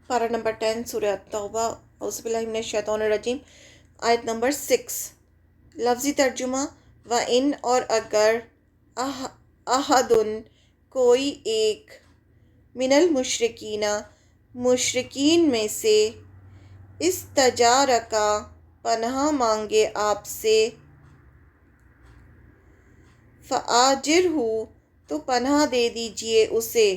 پارہ نمبر 10 سورہ التوبہ اعوذ باللہ من الشیطان الرجیم آیت نمبر 6۔ لفظی ترجمہ و ان اور اگر احدن کوئی ایک من المشرکین مشرکین میں سے استجارکا پناہ مانگے آپ سے فآجرہ تو پناہ دے دیجئے اسے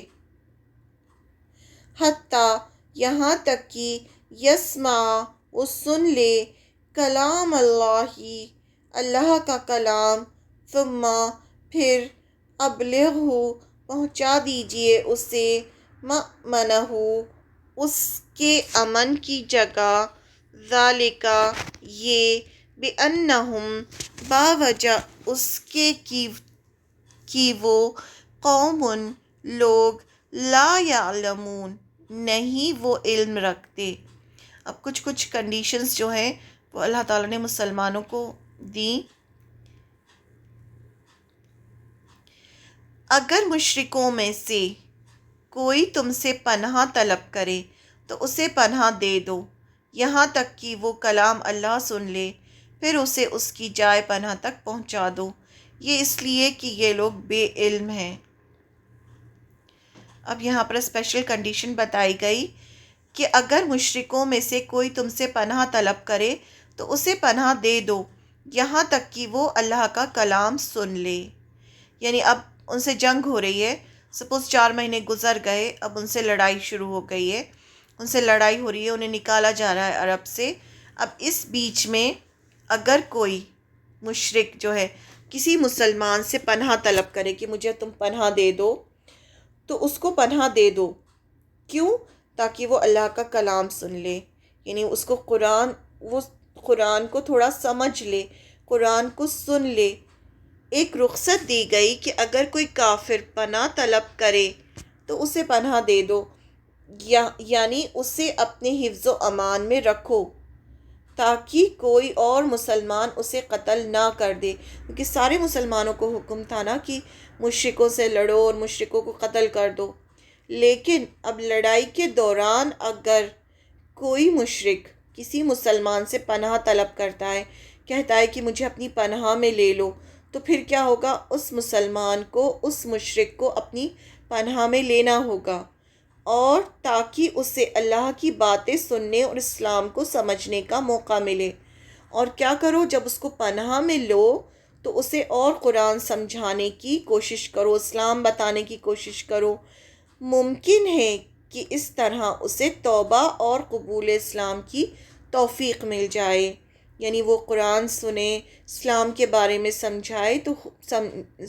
حتیٰ یہاں تک کہ یسمع وہ سن لے کلام اللہ اللہ کا کلام ثم پھر ابلغہ پہنچا دیجئے اسے مأمنہ اس کے امن کی جگہ ذالک یہ بأنہم باوجہ اس کے کہ وہ قوم لوگ لا یعلمون نہیں وہ علم رکھتے۔ اب کچھ کنڈیشنز جو ہیں وہ اللہ تعالیٰ نے مسلمانوں کو دیں۔ اگر مشرکوں میں سے کوئی تم سے پناہ طلب کرے تو اسے پناہ دے دو یہاں تک کہ وہ کلام اللہ سن لے، پھر اسے اس کی جائے پناہ تک پہنچا دو، یہ اس لیے کہ یہ لوگ بے علم ہیں۔ اب یہاں پر اسپیشل کنڈیشن بتائی گئی کہ اگر مشرکوں میں سے کوئی تم سے پناہ طلب کرے تو اسے پناہ دے دو یہاں تک کہ وہ اللہ کا کلام سن لے۔ یعنی اب ان سے جنگ ہو رہی ہے، سپوز 4 مہینے گزر گئے، اب ان سے لڑائی شروع ہو گئی ہے، ان سے لڑائی ہو رہی ہے، انہیں نکالا جا رہا ہے عرب سے۔ اب اس بیچ میں اگر کوئی مشرک جو ہے کسی مسلمان سے پناہ طلب کرے کہ مجھے تم پناہ دے دو، تو اس کو پناہ دے دو۔ کیوں؟ تاکہ وہ اللہ کا کلام سن لے، یعنی اس کو قرآن کو تھوڑا سمجھ لے، قرآن کو سن لے۔ ایک رخصت دی گئی کہ اگر کوئی کافر پناہ طلب کرے تو اسے پناہ دے دو، یعنی اسے اپنے حفظ و امان میں رکھو تاکہ کوئی اور مسلمان اسے قتل نہ کر دے، کیونکہ سارے مسلمانوں کو حکم تھا نا کہ مشرکوں سے لڑو اور مشرکوں کو قتل کر دو۔ لیکن اب لڑائی کے دوران اگر کوئی مشرک کسی مسلمان سے پناہ طلب کرتا ہے، کہتا ہے کہ مجھے اپنی پناہ میں لے لو، تو پھر کیا ہوگا؟ اس مسلمان کو اس مشرک کو اپنی پناہ میں لینا ہوگا، اور تاکہ اسے اللہ کی باتیں سننے اور اسلام کو سمجھنے کا موقع ملے۔ اور کیا کرو؟ جب اس کو پناہ میں لو تو اسے اور قرآن سمجھانے کی کوشش کرو، اسلام بتانے کی کوشش کرو۔ ممکن ہے کہ اس طرح اسے توبہ اور قبول اسلام کی توفیق مل جائے، یعنی وہ قرآن سنے، اسلام کے بارے میں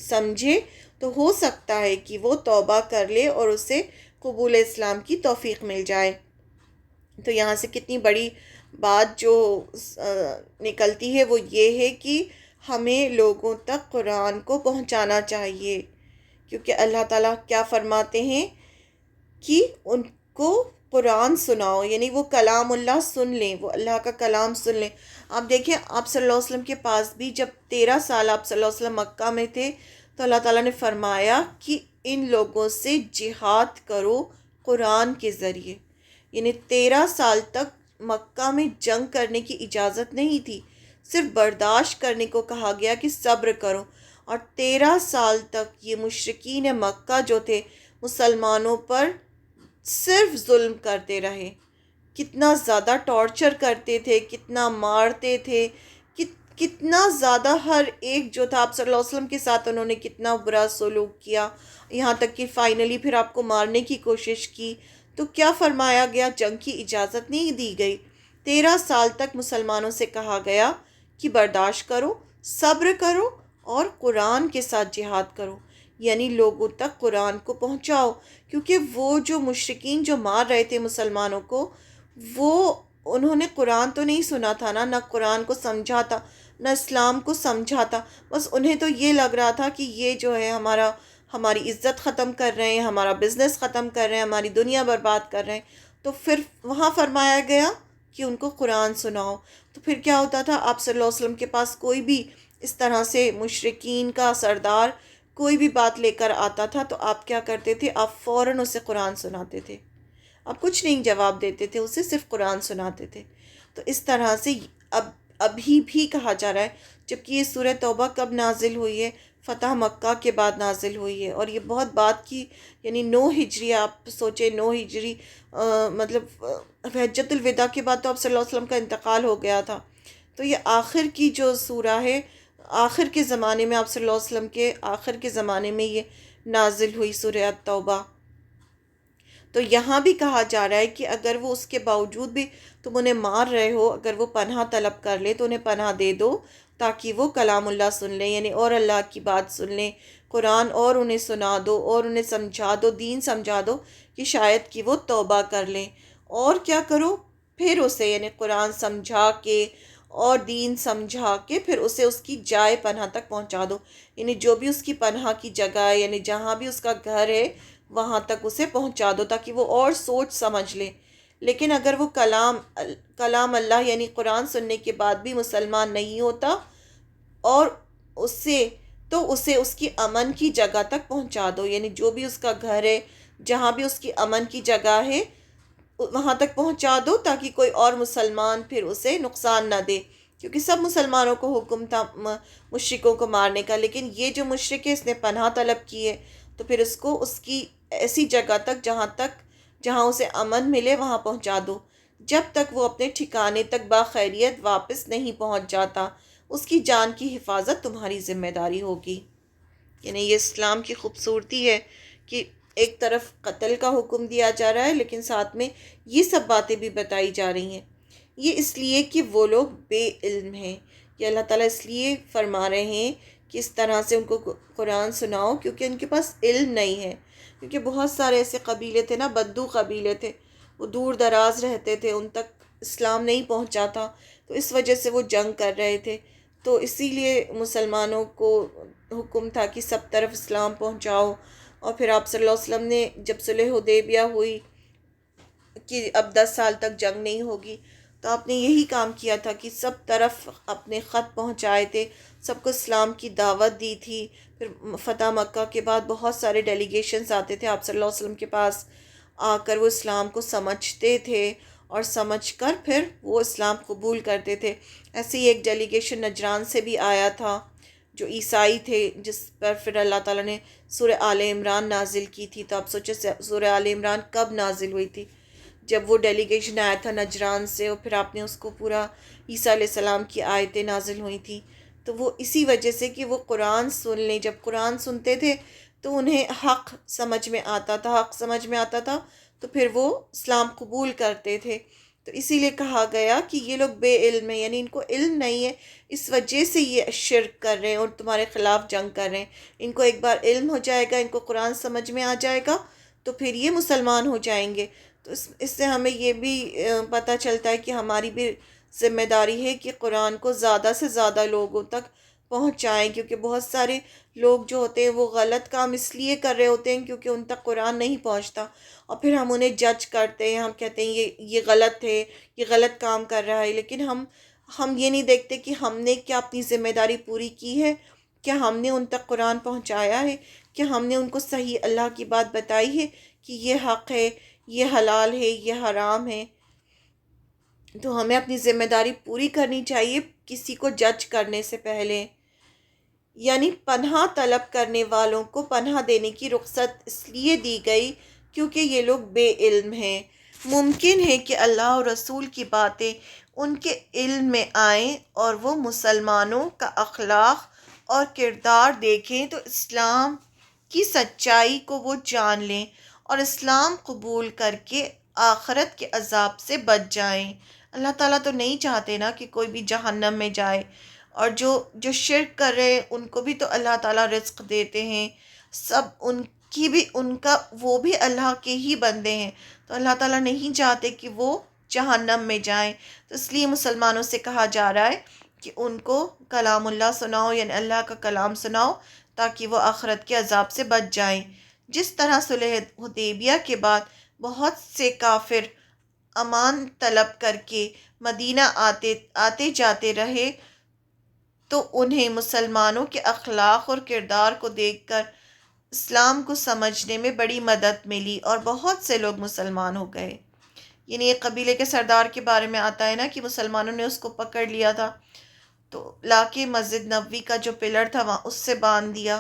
سمجھے تو ہو سکتا ہے کہ وہ توبہ کر لے اور اسے قبول اسلام کی توفیق مل جائے۔ تو یہاں سے کتنی بڑی بات جو نکلتی ہے وہ یہ ہے کہ ہمیں لوگوں تک قرآن کو پہنچانا چاہیے، کیونکہ اللہ تعالیٰ کیا فرماتے ہیں کہ ان کو قرآن سناؤ، یعنی وہ کلام اللہ سن لیں، وہ اللہ کا کلام سن لیں۔ آپ دیکھیں آپ صلی اللہ علیہ وسلم کے پاس بھی جب 13 سال آپ صلی اللہ علیہ وسلم مکہ میں تھے تو اللہ تعالیٰ نے فرمایا کہ ان لوگوں سے جہاد کرو قرآن کے ذریعے، یعنی 13 سال تک مکہ میں جنگ کرنے کی اجازت نہیں تھی، صرف برداشت کرنے کو کہا گیا کہ صبر کرو۔ اور 13 سال تک یہ مشرکین مکہ جو تھے مسلمانوں پر صرف ظلم کرتے رہے، کتنا زیادہ ٹارچر کرتے تھے، کتنا مارتے تھے، کتنا زیادہ ہر ایک جو تھا آپ صلی اللہ علیہ وسلم کے ساتھ انہوں نے کتنا برا سلوک کیا، یہاں تک کہ فائنلی پھر آپ کو مارنے کی کوشش کی۔ تو کیا فرمایا گیا؟ جنگ کی اجازت نہیں دی گئی، 13 سال تک مسلمانوں سے کہا گیا کہ برداشت کرو، صبر کرو اور قرآن کے ساتھ جہاد کرو، یعنی لوگوں تک قرآن کو پہنچاؤ، کیونکہ وہ جو مشرکین جو مار رہے تھے مسلمانوں کو، وہ انہوں نے قرآن تو نہیں سنا تھا نا، نہ قرآن کو سمجھا تھا، نہ اسلام کو سمجھا تھا، بس انہیں تو یہ لگ رہا تھا کہ یہ جو ہے ہماری عزت ختم کر رہے ہیں، ہمارا بزنس ختم کر رہے ہیں، ہماری دنیا برباد کر رہے ہیں۔ تو پھر وہاں فرمایا گیا کہ ان کو قرآن سناؤ۔ تو پھر کیا ہوتا تھا؟ آپ صلی اللہ علیہ وسلم کے پاس کوئی بھی اس طرح سے مشرکین کا سردار کوئی بھی بات لے کر آتا تھا تو آپ کیا کرتے تھے؟ آپ فوراً اسے قرآن سناتے تھے۔ اب کچھ نہیں جواب دیتے تھے، اسے صرف قرآن سناتے تھے۔ تو اس طرح سے اب ابھی بھی کہا جا رہا ہے، جبکہ یہ سورہ توبہ کب نازل ہوئی ہے؟ فتح مکہ کے بعد نازل ہوئی ہے، اور یہ بہت بعد کی، یعنی 9 ہجری، آپ سوچیں 9 ہجری، مطلب حجۃ الوداع کے بعد تو اب صلی اللہ علیہ وسلم کا انتقال ہو گیا تھا۔ تو یہ آخر کی جو سورہ ہے، آخر کے زمانے میں، آپ صلی اللہ علیہ وسلم کے آخر کے زمانے میں یہ نازل ہوئی سورہ التوبہ۔ تو یہاں بھی کہا جا رہا ہے کہ اگر وہ اس کے باوجود بھی تم انہیں مار رہے ہو، اگر وہ پناہ طلب کر لے تو انہیں پناہ دے دو، تاکہ وہ کلام اللہ سن لیں، یعنی اور اللہ کی بات سن لیں، قرآن اور انہیں سنا دو اور انہیں سمجھا دو، دین سمجھا دو، کہ شاید کہ وہ توبہ کر لیں۔ اور کیا کرو؟ پھر اسے، یعنی قرآن سمجھا کے اور دین سمجھا کے، پھر اسے اس کی جائے پناہ تک پہنچا دو، یعنی جو بھی اس کی پناہ کی جگہ ہے، یعنی جہاں بھی اس کا گھر ہے، وہاں تک اسے پہنچا دو، تاکہ وہ اور سوچ سمجھ لے۔ لیکن اگر وہ کلام اللہ یعنی قرآن سننے کے بعد بھی مسلمان نہیں ہوتا، اور اسے تو اسے اس کی امن کی جگہ تک پہنچا دو، یعنی جو بھی اس کا گھر ہے، جہاں بھی اس کی امن کی جگہ ہے، وہاں تک پہنچا دو، تاکہ کوئی اور مسلمان پھر اسے نقصان نہ دے، کیونکہ سب مسلمانوں کو حکم تھا مشرکوں کو مارنے کا، لیکن یہ جو مشرک ہے اس نے پناہ طلب کی ہے، تو پھر اس کو اس کی ایسی جگہ تک جہاں اسے امن ملے وہاں پہنچا دو، جب تک وہ اپنے ٹھکانے تک باخیریت واپس نہیں پہنچ جاتا، اس کی جان کی حفاظت تمہاری ذمہ داری ہوگی۔ یعنی یہ اسلام کی خوبصورتی ہے کہ ایک طرف قتل کا حکم دیا جا رہا ہے، لیکن ساتھ میں یہ سب باتیں بھی بتائی جا رہی ہیں۔ یہ اس لیے کہ وہ لوگ بے علم ہیں، یہ اللہ تعالیٰ اس لیے فرما رہے ہیں کہ اس طرح سے ان کو قرآن سناؤ، کیونکہ ان کے پاس علم نہیں ہے، کیونکہ بہت سارے ایسے قبیلے تھے نا، بدو قبیلے تھے، وہ دور دراز رہتے تھے، ان تک اسلام نہیں پہنچا تھا، تو اس وجہ سے وہ جنگ کر رہے تھے، تو اسی لیے مسلمانوں کو حکم تھا کہ سب طرف اسلام پہنچاؤ۔ اور پھر آپ صلی اللہ علیہ وسلم نے جب صلح حدیبیہ ہوئی کہ اب 10 سال تک جنگ نہیں ہوگی، تو آپ نے یہی کام کیا تھا کہ سب طرف اپنے خط پہنچائے تھے، سب کو اسلام کی دعوت دی تھی۔ پھر فتح مکہ کے بعد بہت سارے ڈیلیگیشنز آتے تھے آپ صلی اللہ علیہ وسلم کے پاس، آ کر وہ اسلام کو سمجھتے تھے، اور سمجھ کر پھر وہ اسلام قبول کرتے تھے۔ ایسے ہی ایک ڈیلیگیشن نجران سے بھی آیا تھا، جو عیسائی تھے، جس پر پھر اللہ تعالیٰ نے سورہ آل عمران نازل کی تھی۔ تو آپ سوچے سورہ آل عمران کب نازل ہوئی تھی؟ جب وہ ڈیلیگیشن آیا تھا نجران سے، اور پھر آپ نے اس کو پورا عیسیٰ علیہ السلام کی آیتیں نازل ہوئی تھیں، تو وہ اسی وجہ سے کہ وہ قرآن سن لیں، جب قرآن سنتے تھے تو انہیں حق سمجھ میں آتا تھا، تو پھر وہ اسلام قبول کرتے تھے۔ تو اسی لیے کہا گیا کہ یہ لوگ بے علم ہیں، یعنی ان کو علم نہیں ہے، اس وجہ سے یہ شرک کر رہے ہیں اور تمہارے خلاف جنگ کر رہے ہیں۔ ان کو ایک بار علم ہو جائے گا، ان کو قرآن سمجھ میں آ جائے گا، تو پھر یہ مسلمان ہو جائیں گے۔ تو اس سے ہمیں یہ بھی پتہ چلتا ہے کہ ہماری بھی ذمہ داری ہے کہ قرآن کو زیادہ سے زیادہ لوگوں تک پہنچائیں، کیونکہ بہت سارے لوگ جو ہوتے ہیں وہ غلط کام اس لیے کر رہے ہوتے ہیں کیونکہ ان تک قرآن نہیں پہنچتا، اور پھر ہم انہیں جج کرتے ہیں، ہم کہتے ہیں یہ غلط ہے، یہ غلط کام کر رہا ہے، لیکن ہم یہ نہیں دیکھتے کہ ہم نے کیا اپنی ذمہ داری پوری کی ہے، کیا ہم نے ان تک قرآن پہنچایا ہے، کیا ہم نے ان کو صحیح اللہ کی بات بتائی ہے کہ یہ حق ہے، یہ حلال ہے، یہ حرام ہے۔ تو ہمیں اپنی ذمہ داری پوری کرنی چاہیے کسی کو جج کرنے سے پہلے۔ یعنی پناہ طلب کرنے والوں کو پناہ دینے کی رخصت اس لیے دی گئی کیونکہ یہ لوگ بے علم ہیں۔ ممکن ہے کہ اللہ اور رسول کی باتیں ان کے علم میں آئیں اور وہ مسلمانوں کا اخلاق اور کردار دیکھیں تو اسلام کی سچائی کو وہ جان لیں اور اسلام قبول کر کے آخرت کے عذاب سے بچ جائیں۔ اللہ تعالیٰ تو نہیں چاہتے نا کہ کوئی بھی جہنم میں جائے، اور جو شرک کر رہے ہیں ان کو بھی تو اللہ تعالیٰ رزق دیتے ہیں، سب ان کا وہ بھی اللہ کے ہی بندے ہیں، تو اللہ تعالیٰ نہیں چاہتے کہ وہ جہنم میں جائیں۔ تو اس لیے مسلمانوں سے کہا جا رہا ہے کہ ان کو کلام اللہ سناؤ، یعنی اللہ کا کلام سناؤ، تاکہ وہ آخرت کے عذاب سے بچ جائیں۔ جس طرح صلح حدیبیہ کے بعد بہت سے کافر امان طلب کر کے مدینہ آتے جاتے رہے، تو انہیں مسلمانوں کے اخلاق اور کردار کو دیکھ کر اسلام کو سمجھنے میں بڑی مدد ملی اور بہت سے لوگ مسلمان ہو گئے. یعنی ایک قبیلے کے سردار کے بارے میں آتا ہے نا کہ مسلمانوں نے اس کو پکڑ لیا تھا، تو لا کے مسجد نبوی کا جو پلر تھا وہاں اس سے باندھ دیا.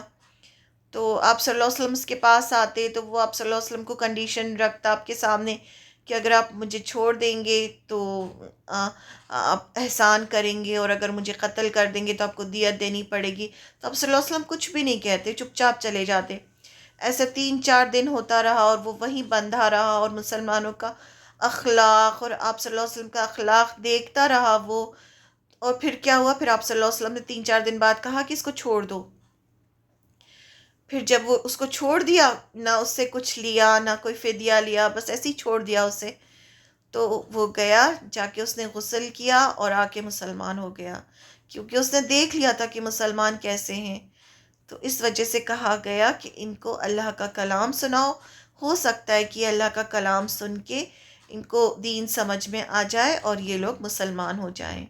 تو آپ صلی اللہ علیہ وسلم اس کے پاس آتے تو وہ آپ صلی اللہ علیہ وسلم کو کنڈیشن رکھتا آپ کے سامنے کہ اگر آپ مجھے چھوڑ دیں گے تو آپ احسان کریں گے، اور اگر مجھے قتل کر دیں گے تو آپ کو دیت دینی پڑے گی. تو آپ صلی اللہ علیہ وسلم کچھ بھی نہیں کہتے، چپ چاپ چلے جاتے. ایسے 3-4 دن ہوتا رہا اور وہ وہیں بندھا رہا اور مسلمانوں کا اخلاق اور آپ صلی اللہ علیہ وسلم کا اخلاق دیکھتا رہا وہ. اور پھر کیا ہوا، پھر آپ صلی اللہ علیہ وسلم نے 3-4 دن بعد کہا کہ اس کو چھوڑ دو. پھر جب وہ اس کو چھوڑ دیا، نہ اس سے کچھ لیا نہ کوئی فدیہ لیا، بس ایسے ہی چھوڑ دیا اسے. تو وہ گیا، جا کے اس نے غسل کیا اور آ کے مسلمان ہو گیا، کیونکہ اس نے دیکھ لیا تھا کہ مسلمان کیسے ہیں. تو اس وجہ سے کہا گیا کہ ان کو اللہ کا کلام سناؤ. ہو سکتا ہے کہ اللہ کا کلام سن کے ان کو دین سمجھ میں آ جائے اور یہ لوگ مسلمان ہو جائیں.